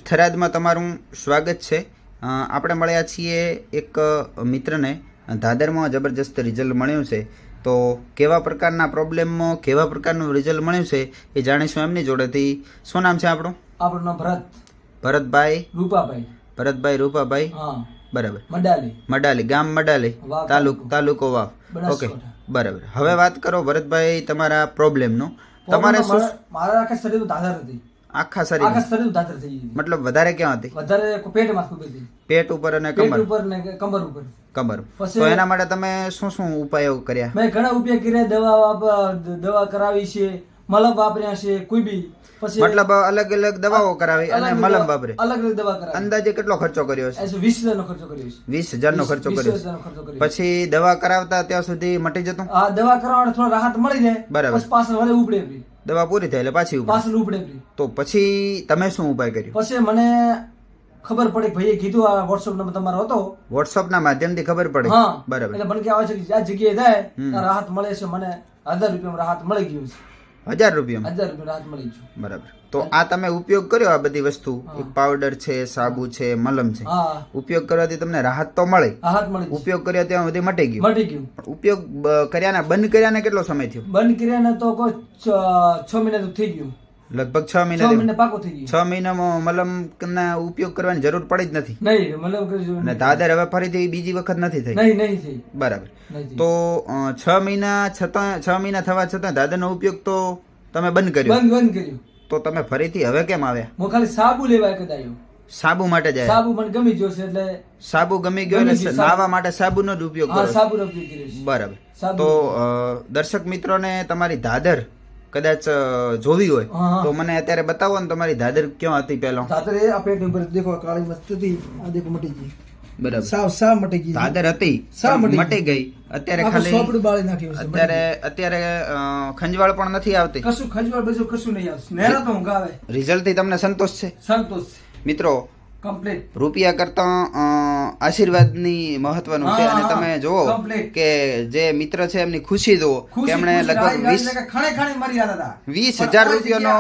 થરાદમાં તમારું સ્વાગત છે। આપણે મળ્યા છીએ એક મિત્રને દાદરમાં જબરજસ્ત રિઝલ્ટ મળ્યું છે, તો કેવા પ્રકારના પ્રોબ્લેમમાં કેવા પ્રકારનું રિઝલ્ટ મળ્યું છે એ જાણીશું એમની જોડેથી। શું નામ છે આપણું? આપણું નામ ભરતભાઈ રૂપાભાઈ। ભરતભાઈ રૂપાભાઈ, હા બરાબર। મડાલી ગામ મડાલી, વાવ તાલુકો વાવ, ઓકે, બરાબર। હવે વાત કરો ભરતભાઈ તમારા પ્રોબ્લેમનો। તમારે શું? મારા આખા શરીર ધાધર હતી। આખા શરીર ધાધર થઈ ગઈ। મતલબ વધારે ક્યાં હતી? વધારે પેટમાં ખૂબી હતી। પેટ ઉપર અને પેટ કમર ઉપર ને કમર ઉપર। કમર। પછી તો એના માટે તમે શું શું ઉપાયો કર્યા? મેં ઘણા ઉપાય કર્યા, દવા કરાવી છે, મલમ વાપર્યા છે, કોઈ બી। પછી મતલબ અલગ અલગ દવાઓ કરાવી અને મલમ વાપરે? અલગ અલગ દવા કરાવી। અંદાજે કેટલો ખર્ચો કર્યો છે? 20,000 નો ખર્ચો કર્યો છે। 20,000 નો ખર્ચો કર્યો 20,000 નો ખર્ચો કર્યો। પછી દવા કરાવતા ત્યાં સુધી મટી જતું? હા, દવા કરાવવા થોડો રાહત મળી જાય, બરાબર। પછી પાછળ વળે ઉપડે ફરી। દવા પૂરી થાય એટલે પાછી ઉપર? પાછળ ઉપડે ફરી। તો પછી તમે શું ઉપાય કર્યો? પછી મને ખબર પડી, ભાઈએ કીધું આ WhatsApp નંબર તમારો હતો, WhatsApp ના માધ્યમથી ખબર પડી? હા, બરાબર। એટલે મને કે આવે છે કે આ જગ્યાએ જાય ત્યાં રાહત મળે છે। મને 1000 રૂપિયામાં રાહત મળી ગયું છે। 1000 રૂપિયામાં? 1000 રૂપિયા રાહત મળી ગયું, બરાબર। તો આ તમે ઉપયોગ કર્યો આ બધી વસ્તુ, એક પાવડર છે, સાબુ છે, મલમ છે, હા, ઉપયોગ કરવાથી તમને રાહત તો મળી? રાહત મળી, ઉપયોગ કર્યા ત્યાં સુધી મટી ગયું? ઉપયોગ કર્યાને બંધ કર્યાને કેટલો સમય થયો? બંધ કર્યાને તો કોઈ 6 મહિના તો થઈ ગયું, લગભગ 6 મહિના। 6 મહિના પાકો થઈ ગયું। 6 મહિનામાં મલમ ના ઉપયોગ કરવાની જરૂર પડી જ નથી? નહીં, મલમ કરજો અને દાદર હવે ફરીથી બીજી વખત નથી થઈ? નહીં થઈ, બરાબર। નહીં થઈ। તો 6 મહિના છતાં, 6 મહિના થવા છતાં દાદરનો ઉપયોગ તો તમે બંધ કર્યો? બંધ કર્યું। તો તમે ફરીથી હવે કેમ આવ્યા? હું ખાલી સાબુ લેવા એક જ આવ્યો। સાબુ માટે જાય? સાબુ મને ગમી ગયો છે એટલે સાબુ ગમી ગયો એટલે નાવા માટે સાબુનો જ ઉપયોગ કરો? હા, સાબુનો ઉપયોગ કર્યો છે। બરાબર। તો દર્શક મિત્રોને તમારી દાદર કદાચ જોવી હોય તો મને અત્યારે બતાવો ને, તમારી દાદર ક્યાં હતી પહેલા? દાદર એ આ પેટ ઉપર દેખો, કાળી મસ્ત હતી, આ દેખો મટી ગઈ। બરાબર, સાવ મટી ગઈ। દાદર હતી, મટી ગઈ। અત્યારે ખાલી સોપડું બાળી નાખ્યું છે। અત્યારે ખંજવાળ પણ નથી આવતી? કશું ખંજવાળ બીજું કશું નહીં આવશે। નેરા તો ઊંઘ આવે। રિઝલ્ટ થી તમને સંતોષ છે? સંતોષ મિત્રો, કમ્પ્લીટ। રૂપિયા કરતા આશીર્વાદની મહત્વનું છે। અને તમે જુઓ કે જે મિત્ર છે એમની ખુશી જુઓ કે એમણે લગભગ 20,000 રૂપિયાનો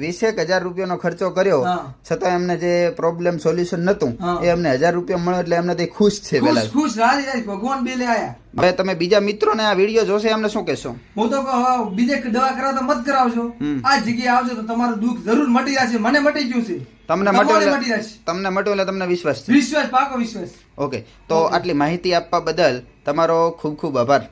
20,000 રૂપિયાનો ખર્ચો કર્યો, છતાં એમને જે પ્રોબ્લેમ સોલ્યુશન નતું એ એમને 1000 રૂપિયા મળ્યો એટલે એમને તે ખુશ છે। પેલા ભગવાન બે લે આયા। હવે તમે બીજા મિત્રોને આ વિડીયો જોશે એમને શું કહેશો? હું તો બીજે દવા કરાવતા મત કરાવજો, આ જગ્યાએ આવજો તો તમારું દુઃખ જરૂર મટી જશે। મને મટી ગયું છે, તમને મટ્યું એટલે તમને વિશ્વાસ છે? વિશ્વાસ, પાકો વિશ્વાસ। ઓકે, તો આટલી માહિતી આપવા બદલ તમારો ખૂબ ખૂબ આભાર।